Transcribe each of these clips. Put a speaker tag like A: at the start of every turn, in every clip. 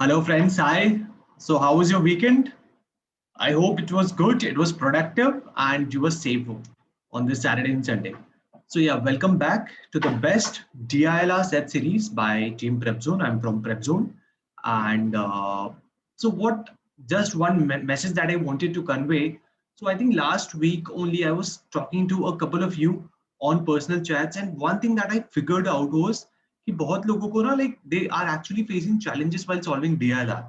A: Hello, friends. Hi. So, how was your weekend? I hope it was good, it was productive, and you were safe on this Saturday and Sunday. So, yeah, welcome back to the best DILR set series by Team Prep Zone. I'm from Prep Zone. And what just one message that I wanted to convey. So, I think last week only I was talking to a couple of you on personal chats, and one thing that I figured out was कि बहुत लोगों को ना like they are actually facing challenges while solving DLR.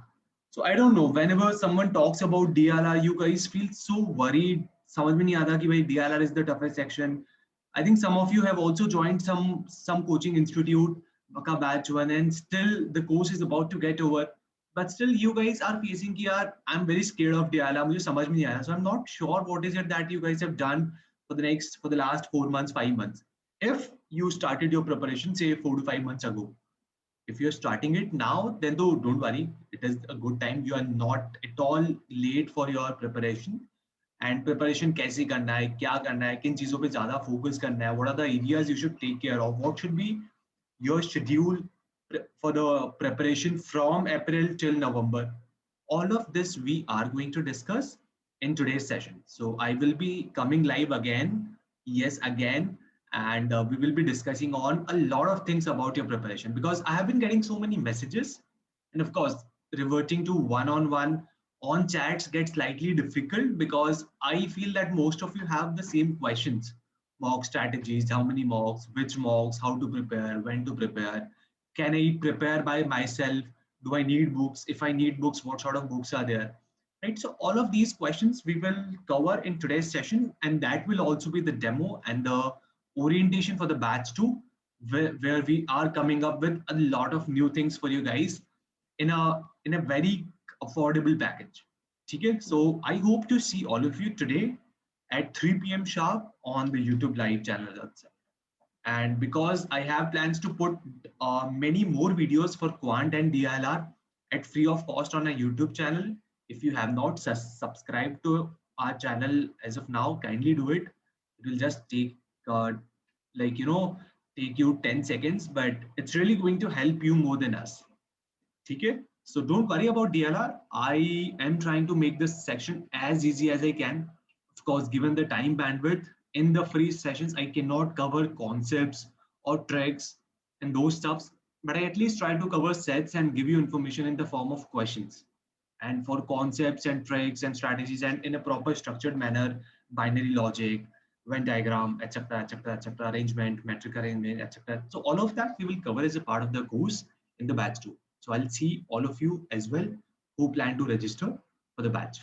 A: So I don't know. Whenever someone talks about DLR, you guys feel so worried. समझ में नहीं आता कि भाई DLR is the toughest section. I think some of you have also joined some coaching institute, का batch one, and still the course is about to get over. But still, you guys are facing कि यार I'm very scared of DLR. मुझे समझ में नहीं आ रहा. So I'm not sure what is it that you guys have done for the last 4 months, 5 months. If you started your preparation say 4 to 5 months ago, if you're starting it now, then though don't worry, it is a good time. You are not at all late for your preparation. And preparation कैसे करना है, क्या करना है, किन चीजों पे ज्यादा फोकस करना है, what are the areas you should take care of, what should be your schedule for the preparation from April till November. All of this we are going to discuss in today's session. So I will be coming live again, yes, again, and we will be discussing on a lot of things about your preparation because I have been getting so many messages, and of course, reverting to one-on-one on chats gets slightly difficult because I feel that most of you have the same questions. Mock strategies, how many mocks, which mocks, how to prepare, when to prepare, can I prepare by myself, do I need books, if I need books, what sort of books are there, right? So all of these questions we will cover in today's session, and that will also be the demo and the orientation for the batch 2, where we are coming up with a lot of new things for you guys in a very affordable package. Okay, so I hope to see all of you today at 3 p.m. sharp on the YouTube live channel itself. And because I have plans to put many more videos for Quant and DLR at free of cost on a YouTube channel, if you have not subscribed to our channel as of now, kindly do it. It will just take uh, like take you 10 seconds, but it's really going to help you more than us. Okay, so don't worry about DLR. I am trying to make this section as easy as I can. Of course, given the time bandwidth in the free sessions, I cannot cover concepts or tricks and those stuffs, but I at least try to cover sets and give you information in the form of questions. And for concepts and tricks and strategies and in a proper structured manner, binary logic, Venn diagram, etc., etc., etc., arrangement, metric arrangement, etc. So all of that we will cover as a part of the course in the batch 2. So I'll see all of you as well who plan to register for the batch.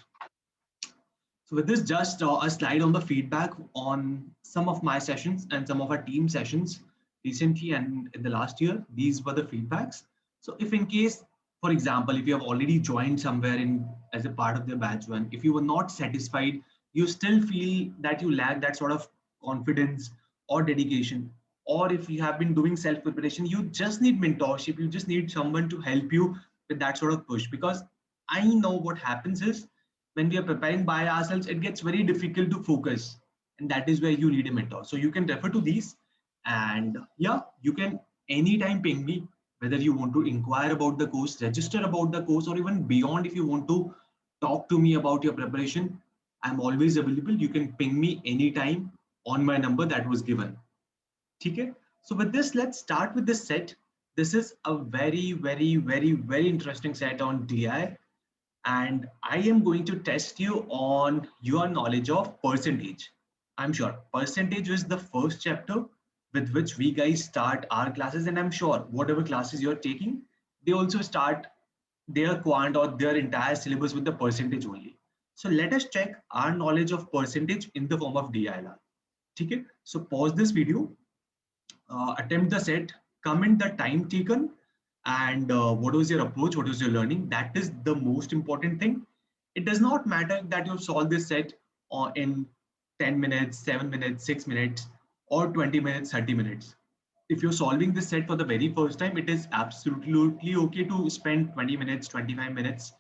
A: So with this, just a slide on the feedback on some of my sessions and some of our team sessions recently and in the last year. These were the feedbacks. So if in case, for example, if you have already joined somewhere in as a part of the batch 1, if you were not satisfied, you still feel that you lack that sort of confidence or dedication, or if you have been doing self preparation, you just need mentorship, you just need someone to help you with that sort of push. Because I know what happens is when we are preparing by ourselves, it gets very difficult to focus, and that is where you need a mentor. So you can refer to these, and yeah, you can anytime ping me whether you want to inquire about the course, register about the course, or even beyond. If you want to talk to me about your preparation, I'm always available. You can ping me anytime on my number that was given. Okay, so with this, let's start with this set. This is a very, very, very, very interesting set on DI, and I am going to test you on your knowledge of percentage. I'm sure percentage is the first chapter with which we guys start our classes, and I'm sure whatever classes you're taking, they also start their quant or their entire syllabus with the percentage only. So let us check our knowledge of percentage in the form of DILR. Okay, so pause this video, attempt the set, comment the time taken, and what was your approach, what was your learning. That is the most important thing. It does not matter that you solve this set in 10 minutes, 7 minutes, 6 minutes, or 20 minutes, 30 minutes. If you're solving this set for the very first time, it is absolutely okay to spend 20 minutes, 25 minutes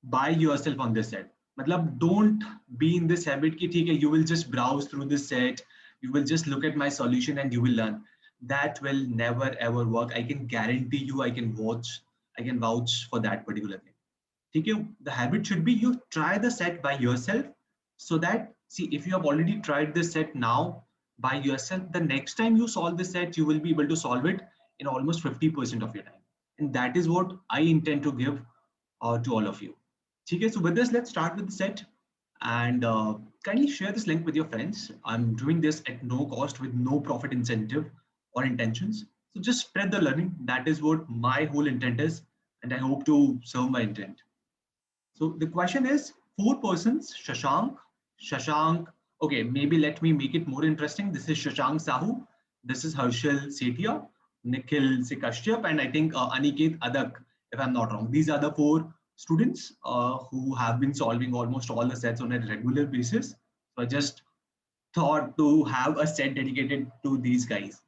A: by yourself on this set. Matlab, don't be in this habit ki theek hai, you will just browse through this set, you will just look at my solution and you will learn. That will never ever work. I can guarantee you, I can watch I can vouch for that particular thing. ठीक है, the habit should be you try the set by yourself, so that see if you have already tried this set now by yourself, the next time you solve this set you will be able to solve it in almost 50% of your time, and that is what I intend to give to all of you. Okay, so with this, let's start with the set, and kindly share this link with your friends. I'm doing this at no cost with no profit incentive or intentions. So just spread the learning. That is what my whole intent is, and I hope to serve my intent. So the question is, four persons, Shashank. Okay, maybe let me make it more interesting. This is Shashank Sahu. This is Harshal Setia, Nikhil Sikashyap, and I think Aniket Adak, if I'm not wrong. These are the four students who have been solving almost all the sets on a regular basis. So I just thought to have a set dedicated to these guys.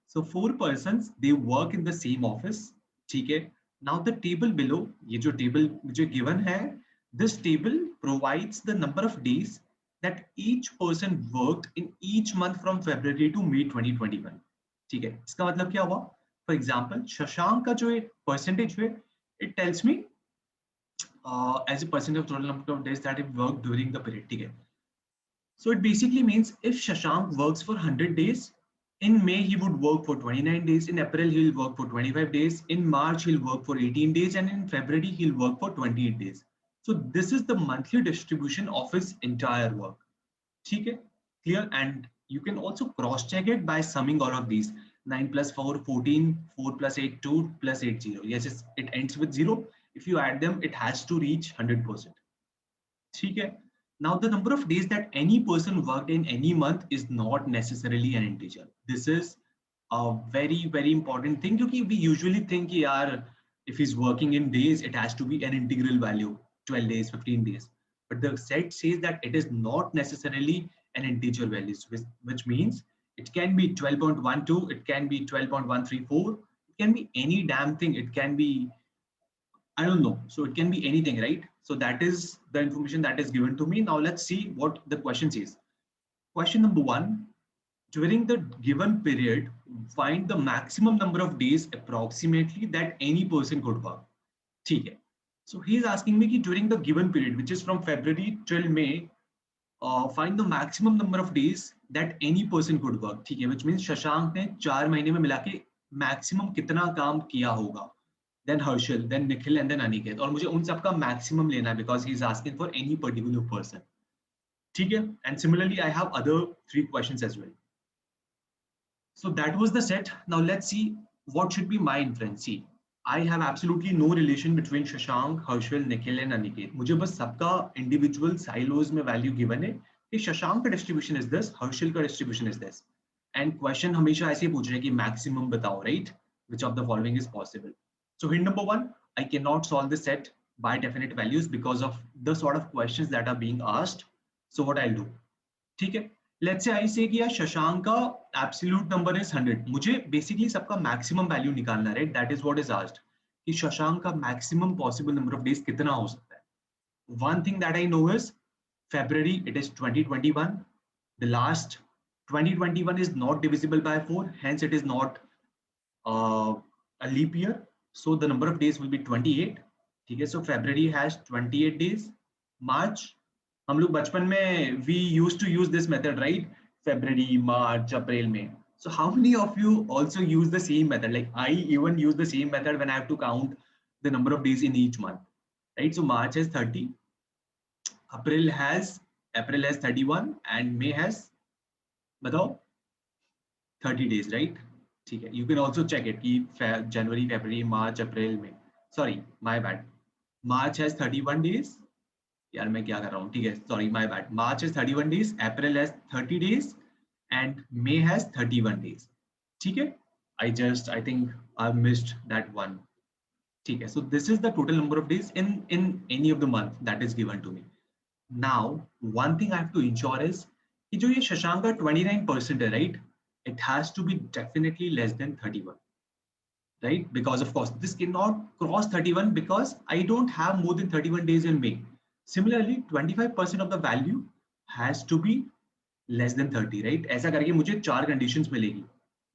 A: So four persons, they work in the same office. ठीक है. Now the table below, ये जो table मुझे given है, this table provides the number of days that each person worked in each month from February to May 2021. ठीक है. इसका मतलब क्या हुआ? For example, शशांक का जो percentage है, it tells me as a percentage of total number of days that he worked during the period. ठीक है. So it basically means if Shashank works for 100 days, in May he would work for 29 days, in April he'll work for 25 days, in March he'll work for 18 days, and in February he'll work for 28 days. So this is the monthly distribution of his entire work. Okay, clear? And you can also cross check it by summing all of these. 9 plus 4, 14, 4 plus 8, 2 plus 8, 0. Yes, it ends with 0. If you add them, it has to reach 100%. Okay. Now, the number of days that any person worked in any month is not necessarily an integer. This is a very, very important thing because we usually think yaar, if he's working in days, it has to be an integral value, 12 days, 15 days. But the set says that it is not necessarily an integer value, which means it can be 12.12, it can be 12.134, it can be any damn thing. It can be, I don't know. So it can be anything, right? So that is the information that is given to me. Now let's see what the question says. Question number 1, during the given period, find the maximum number of days approximately that any person could work. Okay. So he is asking me during the given period, which is from February till May, find the maximum number of days that any person could work. Okay, which means Shashank ने 4 महीने में मिला के maximum कितना काम किया होगा. Then Harshal, then Nikhil, and then Aniket. और मुझे उन सबका maximum लेना है because he is asking for any particular person. ठीक है? And similarly, I have other 3 questions as well. So that was the set. Now let's see what should be my inference. See, I have absolutely no relation between Shashank, Harshal, Nikhil, and Aniket. मुझे बस सबका individual silos में value given है कि Shashank का distribution is this, Harshal का distribution is this. And question हमेशा ऐसे पूछ रहे हैं कि maximum बताओ, right? Which of the following is possible? So hint number 1, I cannot solve this set by definite values because of the sort of questions that are being asked. So what I'll do, ठीक है? Let's say I say कि यार शशांक का absolute number is 100. मुझे basically सबका maximum value निकालना है, right? That is what is asked. कि शशांक का maximum possible number of days कितना हो सकता है? One thing that I know is February, it is 2021. The last 2021 is not divisible by 4, hence it is not a leap year. So the number of days will be 28. ठीक है, so February has 28 days. March, हम लोग बचपन में we used to use this method, right? February, March, April, May. So how many of you also use the same method? Like I even use the same method when I have to count the number of days in each month, right? So March has 30, April has 31, and May has, बताओ, 30 days, right? ठीक है, you can also check it कि January, February, March, April, May. Sorry, my bad. March has 31 days. यार मैं क्या कर रहा हूँ? ठीक है, sorry, my bad. March has 31 days, April has 30 days, and May has 31 days. ठीक है? I think I missed that one. ठीक है, so this is the total number of days in any of the month that is given to me. Now, one thing I have to ensure is कि जो ये शशांक का 29% है, right? It has to be definitely less than 31, right? Because of course, this cannot cross 31 because I don't have more than 31 days in May. Similarly, 25% of the value has to be less than 30, right? ऐसा करके मुझे 4 conditions मिलेगी.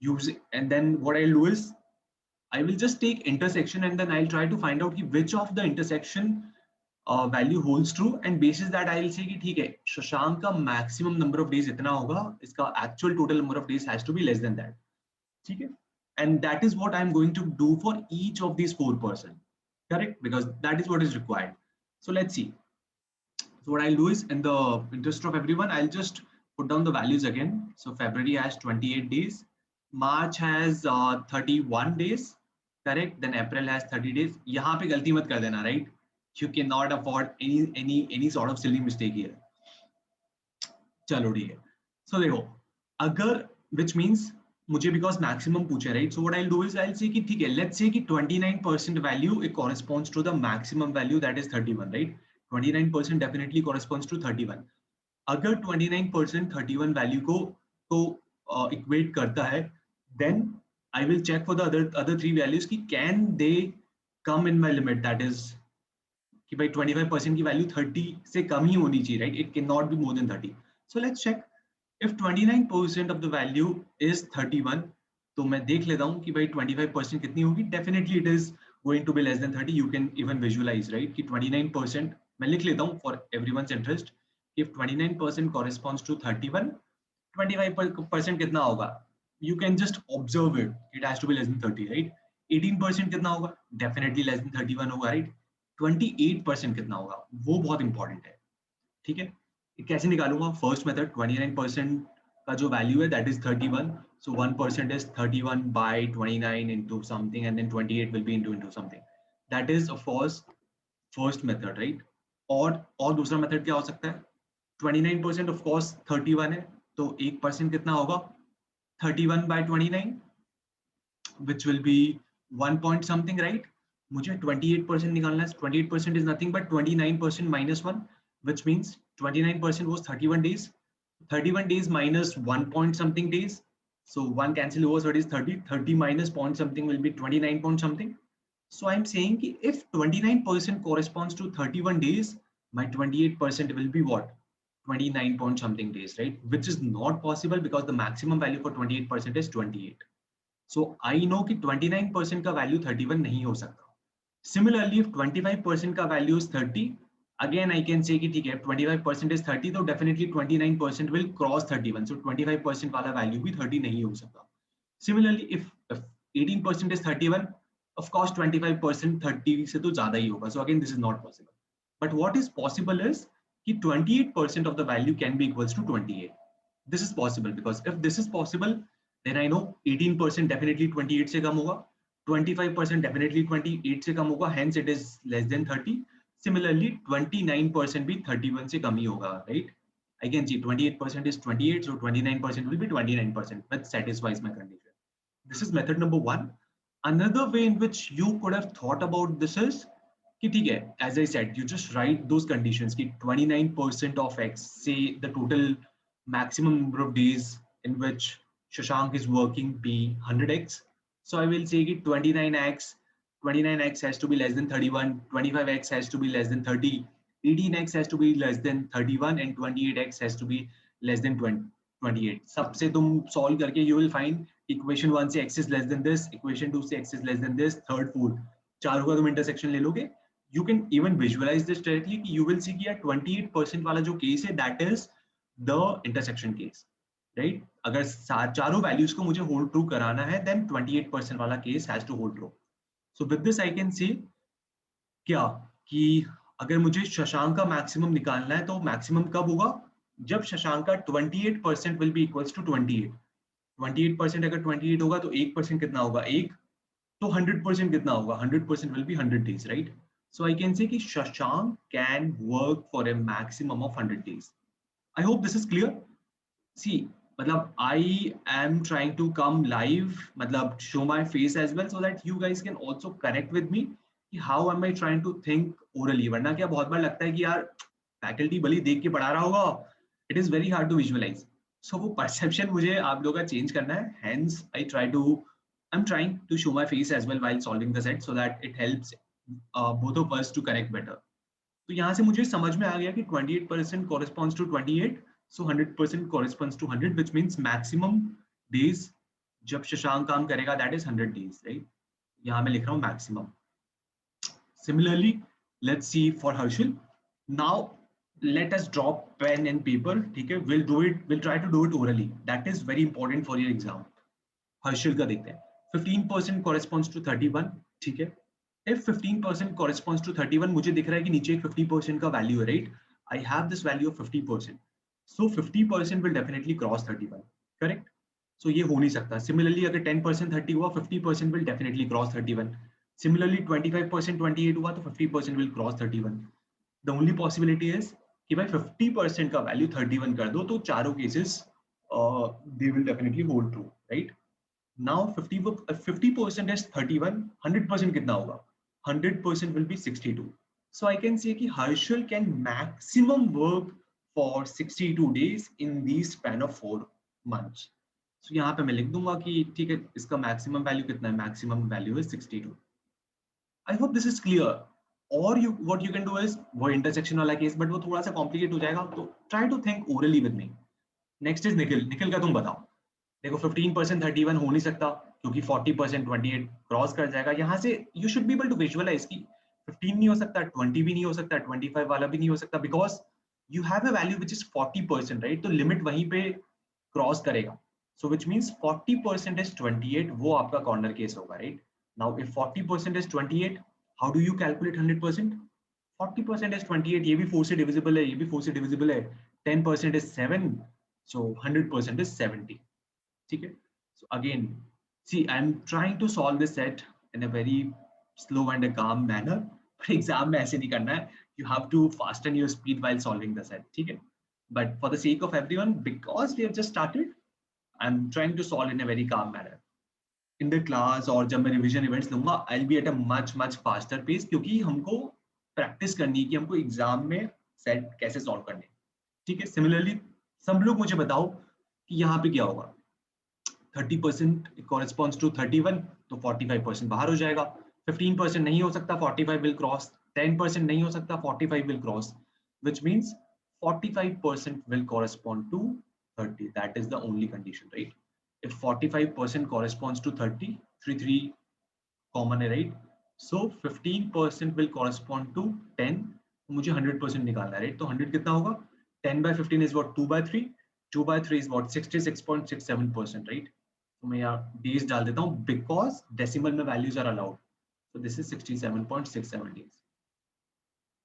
A: Use, and then what I'll do is I will just take intersection and then I'll try to find out which of the intersection value holds true, and basis that I'll say कि ठीक है शशांक का maximum number of days इतना होगा, इसका actual total number of days has to be less than that. ठीक है, and that is what I'm going to do for each of these 4%, correct, because that is what is required. So let's see. So what I'll do is, in the interest of everyone, I'll just put down the values again. So February has 28 days, March has 31 days, correct, then April has 30 days. यहाँ पे गलती मत कर देना, right? You cannot afford any sort of silly mistake here. चलो ठीक है. So देखो, अगर which means मुझे because maximum पूछे, right? So what I'll do is I'll say कि ठीक है, let's say कि 29% value it corresponds to the maximum value, that is 31, right? 29% definitely corresponds to 31. अगर 29% 31 value को तो equate करता है, then I will check for the other three values कि can they come in my limit, that is कि भाई 25% की value 30 से कम ही होनी चाहिए, right? It cannot be more than 30. So let's check. If 29% of the value is 31, तो मैं देख लेता हूँ कि भाई 25% कितनी होगी. Definitely it is going to be less than 30. You can even visualize, right? कि 29% मैं लिख लेता हूँ for everyone's interest. If 29% corresponds to 31, 25% कितना होगा? You can just observe it. It has to be less than 30, right? 18% कितना होगा? Definitely less than 31 होगा, right? 28% कितना होगा? वो बहुत इंपॉर्टेंट है, ठीक है. कैसे निकालूंगा? फर्स्ट मेथड, 29% का जो वैल्यू है that is 31, so 1% is 31 by 29 into something and then 28 will be into something. That is of course first method, right? और दूसरा मेथड क्या हो सकता है? 29% of course 31 है, तो 1% कितना होगा? 31 by 29, which will be 1 point something, right? मुझे 28% निकालना है. 28% is nothing but 29% minus 1, which means 29% was 31 days. 31 days minus 1 point something days. So 1 cancel over, so it is 30. 30 minus point something will be 29 point something. So I'm saying कि if 29% corresponds to 31 days, my 28% will be what? 29 point something days, right? Which is not possible because the maximum value for 28% is 28. So I know कि 29% का value 31 नहीं हो सकता. Similarly, if 25% का value is 30, again I can say कि ठीक है 25% is 30, तो definitely 29% will cross 31. So 25% वाला value भी 30 नहीं हो सकता. Similarly, if 18% is 31, of course 25% 30 से तो ज़्यादा ही होगा. So again this is not possible. But what is possible is कि 28% of the value can be equals to 28. This is possible because if this is possible, then I know 18% definitely 28 से कम होगा. 25% definitely 28 से कम होगा, hence it is less than 30. Similarly, 29% भी 31 से कम ही होगा, right? I can see 28% is 28, so 29% will be 29%, which satisfies my condition. This is method number one. Another way in which you could have thought about this is कि ठीक है, as I said, you just write those conditions कि 29% of X, say the total maximum number of days in which Shashank is working be 100x. So I will say कि 29x has to be less than 31, 25x has to be less than 30, 18x has to be less than 31, and 28x has to be less than 28. सबसे तुम solve करके you will find equation 1 से x is less than this, equation 2 से x is less than this, third, fourth, चारों का तुम intersection ले लोगे. You can even visualize this directly. You will see कि यार 28% वाला जो case है that is the intersection case, right? अगर चारों values को मुझे hold true कराना है, then 28% वाला case has to hold true. So with this I can say क्या कि अगर मुझे शशांक का maximum निकालना है तो maximum कब होगा? जब शशांक का 28% will be equals to 28. 28% अगर 28 होगा तो 1% कितना होगा? 1. तो 100% कितना होगा? 100% will be 100 days, right? So I can say कि Shashank can work for a maximum of 100 days. I hope this is clear. See, मतलब I am trying to come live, मतलब show my face as well so that you guys can also connect with me कि how am I trying to think orally. वरना क्या बहुत बार लगता है कि यार faculty भली देख के पढ़ा रहा होगा, it is very hard to visualize. So वो perception मुझे आप लोगों का change करना है. Hence I'm trying to show my face as well while solving the set so that it helps both of us to connect better. तो यहाँ से मुझे समझ में आ गया कि 28% corresponds to 28, so 100% corresponds to 100, which means maximum days जब शशांक काम करेगा that is 100 days, right? यहाँ मैं लिख रहा हूँ maximum. Similarly, let's see for Harshil. Now let us drop pen and paper. ठीक है, we'll try to do it orally. That is very important for your exam. Harshil का देखते हैं. 15% corresponds to 31. ठीक है. If 15% corresponds to 31, मुझे दिख रहा है कि नीचे एक 50% का value है, right? I have this value of 50%. So 50% will definitely cross 31. Correct? So ये हो नहीं सकता. Similarly, अगर 10% 30 हुआ, 50% will definitely cross 31. Similarly, 25% 28 हुआ तो 50% will cross 31. The only possibility is कि भाई 50% का value 31 कर दो तो चारों cases they will definitely hold true, right? Now 50% is 31, 100% कितना होगा? 100% will be 62. So I can say कि Harshal can maximum work for 62 days in the span of 4 months. So यहाँ पे मैं लिख दूंगा कि ठीक है, इसका maximum value कितना है? Maximum value is 62. I hope this is clear. Or what you can do is वो intersection वाला case, but वो थोड़ा सा complicate हो जाएगा, तो try to think orally with me. Next is Nikhil. Nikhil का तुम बताओ. देखो 15% 31 हो नहीं सकता क्योंकि 40% 28 क्रॉस कर जाएगा. यहाँ से you should be able to visualize कि 15 नहीं हो सकता, 20 भी नहीं हो सकता, 25 वाला भी नहीं हो सकता, because you have a value which is 40%, right? तो लिमिट वहीं पे क्रॉस करेगा. So which means 40% is 28, वो आपका कॉर्नर केस होगा, right? Now if 40% is 28, how do you calculate 100%? 40% is 28, ये भी 4 से divisible है, ये भी 4 से divisible है. 10% is 7, so 100% is 70. ठीक है? So again, see, I'm trying to solve this set in a very slow and a calm manner. But exam में ऐसे नहीं करना है. You have to fasten your speed while solving the set. ठीक है? But for the sake of everyone, because we have just started, I'm trying to solve in a very calm manner. In the class और जब मैं revision events लूंगा, I'll be at a much faster pace क्योंकि हमको practice करनी है कि हमको exam में set कैसे solve करने. ठीक है? Similarly, सब लोग मुझे बताओ कि यहाँ पे क्या होगा. 30% corresponds to 31, तो 45% बाहर हो जाएगा. 15% नहीं हो सकता, 45 will cross. 10% नहीं हो सकता, 45 will cross, which means 45% will correspond to 30. That is the only condition, right? If 45% corresponds to 30, 3 common है, right? So 15% will correspond to 10. मुझे 100% निकालना है, right? तो 100 कितना होगा? 10 by 15 is what? 2/3. 2/3 is what? 66.67%, right? तो मैं यहाँ days डाल देता हूँ because decimal में values are allowed. So this is 67.67 days.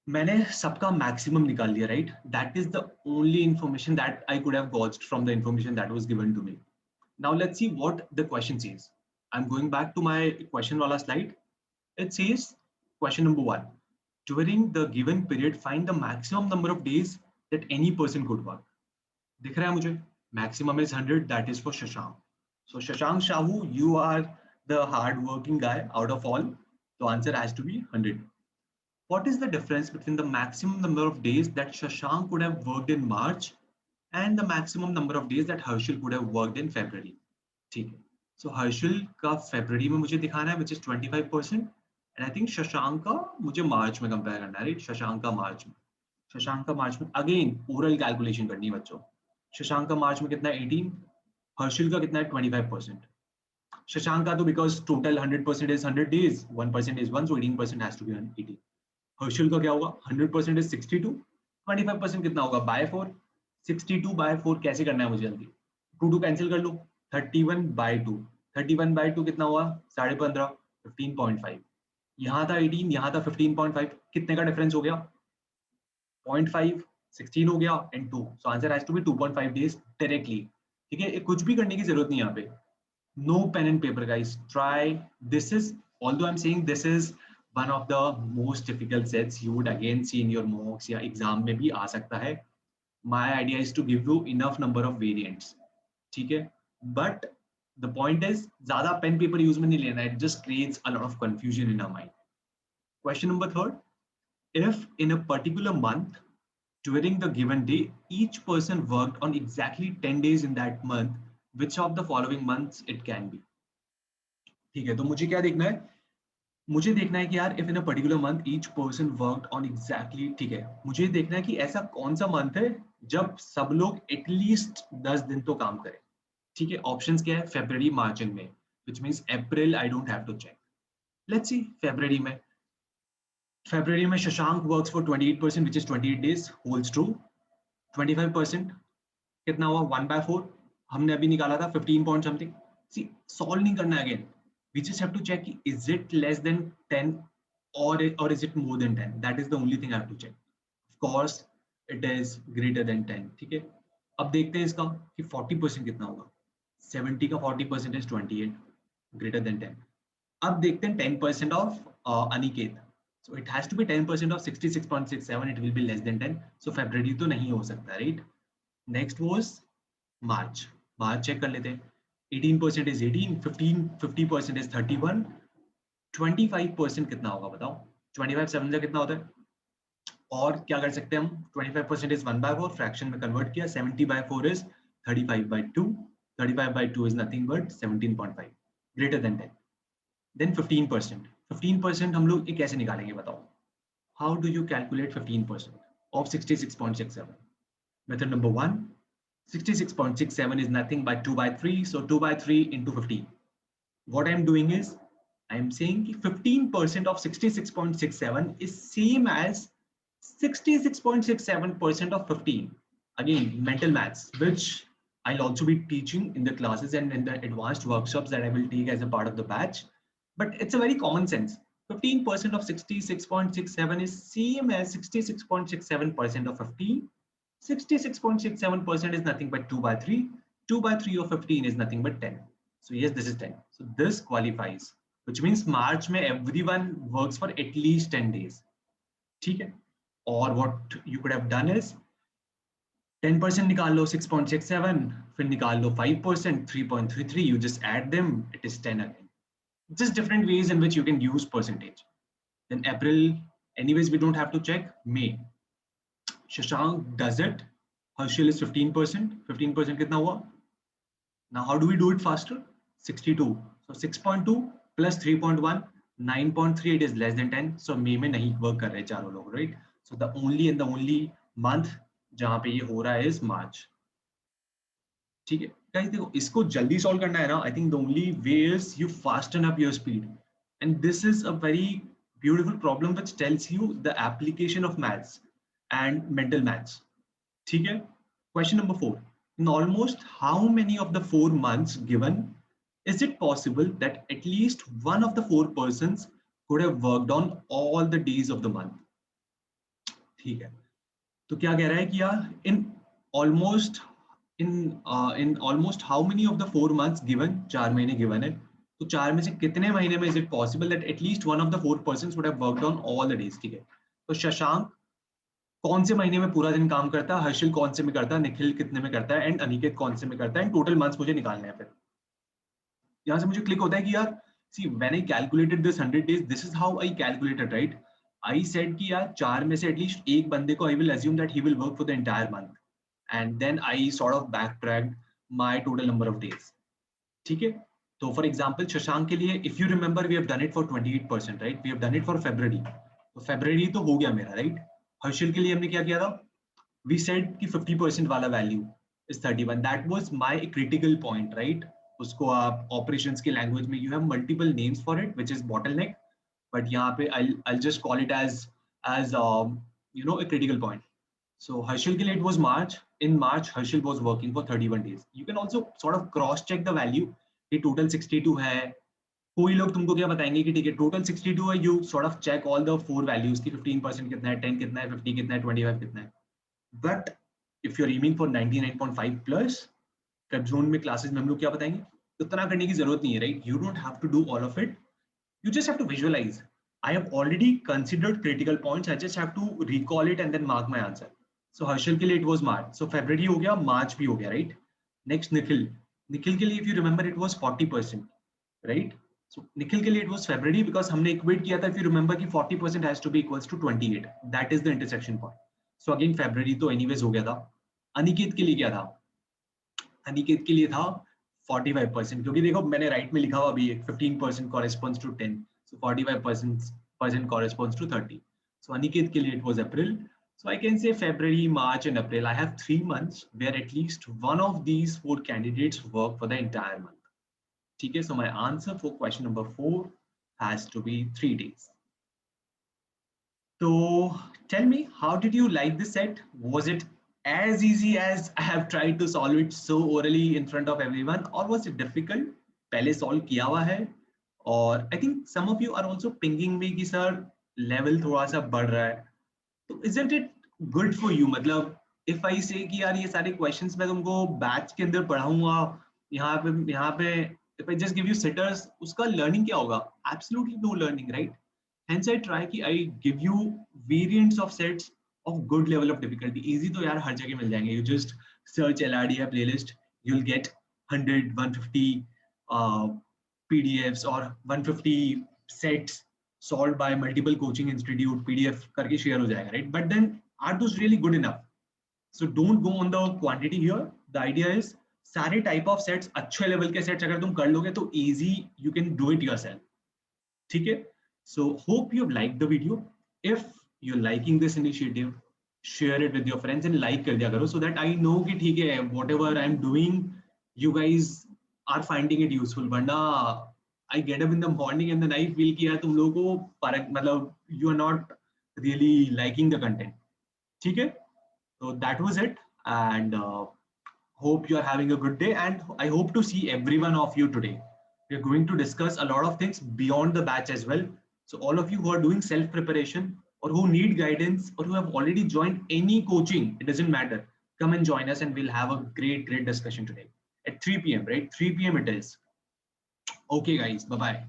A: मैंने सबका maximum निकाल लिया, right? That is the only information that I could have gauged from the information that was given to me. Now let's see what the question says. I'm going back to my question wala slide. It says question number 1. During the given period, find the maximum number of days that any person could work. दिख रहा है मुझे? Maximum is 100. That is for Shashank. So Shashank Shahu, you are the hard-working guy out of all. The answer has to be 100. What is the difference between the maximum number of days that Shashank could have worked in March and the maximum number of days that Harshil could have worked in February? ठीक है. So Harshil का February में मुझे दिखाना है, which is 25%, and I think Shashank का मुझे March में compare करना है, right? Shashank का March में. Shashank का March में again oral calculation करनी है बच्चों. Shashank का March में कितना है? 18. Harshil का कितना है? 25%. Shashank का तो because total 100% is 100 days, 1% is 1, so 18% has to be 18. Harshil का क्या होगा? 100% is 62. 25% कितना होगा? By 4. 62 by 4 कैसे करना है मुझे जल्दी? 2 कैंसिल कर लो. 31 by 2. 31 by 2 कितना हुआ? 15.5. 15.5. यहाँ था 18, यहाँ था 15.5. कितने का डिफरेंस हो गया? 0.5. 16 हो गया and 2. So answer has to be 2.5 days directly. ठीक है? कुछ भी करने की जरूरत नहीं यहाँ पे. No pen and paper, guys. Try. This is, although I'm saying this is one of the most difficult sets you would again see in your mocks या exam में भी आ सकता है. My idea is to give you enough number of variants. ठीक है? But the point is, ज़्यादा pen paper use में नहीं लेना. It just creates a lot of confusion in our mind. Question number 3. If in a particular month, during the given day, each person worked on exactly 10 days in that month, which of the following months it can be? ठीक है, तो मुझे क्या देखना है? मुझे देखना है कि यार if in a particular month each person worked on exactly, ठीक है, मुझे देखना है कि ऐसा कौन सा मंथ है जब सब लोग एटलीस्ट 10 दिन तो काम करें. ठीक है, ऑप्शंस क्या है? February, March and May, which means April I don't have to check. Let's see February में Shashank works for 28% which is 28 days holds true. 25% कितना हुआ 1/4 हमने अभी निकाला था 15 पॉइंट समथिंग. सी सॉल्व नहीं करना है again, we just have to check is it less than 10 or is it more than 10. That is the only thing I have to check. Of course it is greater than 10. ठीक है, अब देखते हैं इसका कि 40% कितना होगा. 70 का 40% is 28 greater than 10. अब देखते हैं 10% of Aniket. So it has to be 10% of 66.67. It will be less than 10. So February तो नहीं हो सकता, right? Next was March. March check कर लेते हैं. 18% is 18, 50% is 31, 25% कितना होगा बताओ. 25 7 से कितना होता है. और क्या कर सकते हैं हम, 25% is 1/4, फ्रैक्शन में कन्वर्ट किया. 70/4 is 35/2. 35/2 is nothing but 17.5, greater than 10. Then 15%. 15% हम लोग ये कैसे निकालेंगे बताओ. How do you calculate 15% of 66.67? Method number 1, 66.67 is nothing but 2/3. So 2/3 into 15. What I'm doing is I'm saying 15% of 66.67 is same as 66.67% of 15. Again, mental maths, which I'll also be teaching in the classes and in the advanced workshops that I will take as a part of the batch. But it's a very common sense. 15% of 66.67 is same as 66.67% of 15. 66.67% is nothing but 2/3. 2/3 of 15 is nothing but 10. So yes, this is 10. So this qualifies, which means March में everyone works for at least 10 days. ठीक है. Or what you could have done is 10% निकाल लो 6.67, फिर निकाल लो 5%, 3.33. You just add them, it is 10 again. Just different ways in which you can use percentage. Then April, anyways, we don't have to check. May, Shashank does it. Harshil is 15%. 15% कितना हुआ? Now, how do we do it faster? 62. So 6.2 plus 3.1, 9.3. It is less than 10. So May में नहीं work कर रहे चारों लोग, right? So the only month जहाँ पे ये हो रहा है is March. ठीक है guys, देखो इसको जल्दी सॉल्व करना है ना. I think the only way is you fasten up your speed, and this is a very beautiful problem which tells you the application of maths and mental maths. ठीक है. Question number 4. In almost how many of the 4 months given is it possible that at least one of the 4 persons could have worked on all the days of the month? ठीक है. तो क्या कह रहा है कि यार in almost how many of the 4 months given, 4 महीने given है, तो 4 में से कितने महीने में is it possible that at least one of the 4 persons would have worked on all the days. ठीक है. तो शशांक कौन से महीने में पूरा दिन काम करता है, हर्षिल कौन से में करता है, निखिल कितने में करता है, एंड अनिकेत कौन से में करता है, एंड टोटल मंथ्स मुझे निकालने हैं. फिर यहां से मुझे क्लिक होता है कि यार see when I calculated this 100 days, this is how I calculated, right? I said कि यार 4 में से एटलीस्ट एक बंदे को I will assume that he will work for the entire month, and then I sort of backtracked my total number of days. ठीक है. तो फॉर एग्जांपल शशांक के लिए if you remember we have done it for 28%, right? We have done it for February. तो February तो हो गया मेरा, right? हर्षिल के लिए हमने क्या किया था, we said कि 50% वाला value is 31. That was my critical point, right? उसको आप operations की language में you have multiple names for it, which is bottleneck, but यहाँ पे I'll just call it as you know, a critical point. So Harshil के लिए it was March. In March, Harshil was working for 31 days. You can also sort of cross check the value. कि total 62 है. कोई लोग तुमको क्या बताएंगे कि ठीक है total 62 है. You sort of check all the 4 values कि 15% कितना है, 10 कितना है, 50 कितना है, 25 कितना है. But if you're aiming for 99.5 plus, कब जोन में क्लासेस में हम लोग क्या बताएंगे, उतना करने की जरूरत नहीं है, right? You don't have to do all of it. You just have to visualize. I have already considered critical points. I just have to recall it and then mark my answer. So Harshil के लिए it was March. So February हो गया, March भी हो गया, right? Next Nikhil. Nikhil के लिए if you remember it was 40%, right? So Nikhil के लिए it was February because हमने equate किया था, if you remember कि 40% has to be equals to 28. That is the intersection point. So again February तो anyways हो गया था. अनिकेत के लिए क्या था? अनिकेत के लिए था 45%, क्योंकि देखो मैंने राइट में लिखा हुआ अभी 15% corresponds to 10, so 45% corresponds to 30. So Aniket के लिए it was April. So I can say February, March and April. I have 3 months where at least one of these 4 candidates work for the entire month. ठीक है. So my answer for question number 4 has to be 3 days. So tell me, how did you like the set? Was it as easy as I have tried to solve it so orally in front of everyone, or was it difficult? पहले solve किया हुआ है, और I think some of you are also pinging me कि sir level थोड़ा सा बढ़ रहा है. तो isn't it good for you? मतलब if I say कि यार ये सारे questions मैं तुमको batch के अंदर पढ़ाऊंगा, यहाँ पे if I just give you sitters, उसका learning क्या होगा? Absolutely no learning, right? Hence I try कि I give you variants of sets of good level of difficulty. Easy तो यार हर जगह मिल जाएंगे. You just search LRDI playlist, you'll get 100, 150 PDFs or 150 sets solved by multiple coaching institute. PDF करके share हो जाएगा, right? But then are those really good enough? So don't go on the quantity here. The idea is सारे type of sets, अच्छे level के sets अगर तुम कर लोगे तो easy you can do it yourself. ठीक है? So hope you have liked the video. If you're liking this initiative, share it with your friends and like कर दिया करो so that I know कि ठीक है whatever I'm doing, you guys are finding it useful. वरना I get up in the morning and then I feel कि यार तुम लोगों को फर्क मतलब you are not really liking the content. ठीक है? So that was it, and hope you are having a good day, and I hope to see every one of you today. We are going to discuss a lot of things beyond the batch as well. So all of you who are doing self-preparation or who need guidance or who have already joined any coaching, it doesn't matter. Come and join us and we'll have a great discussion today at 3 p.m., right? 3 p.m. it is. Okay, guys. Bye-bye.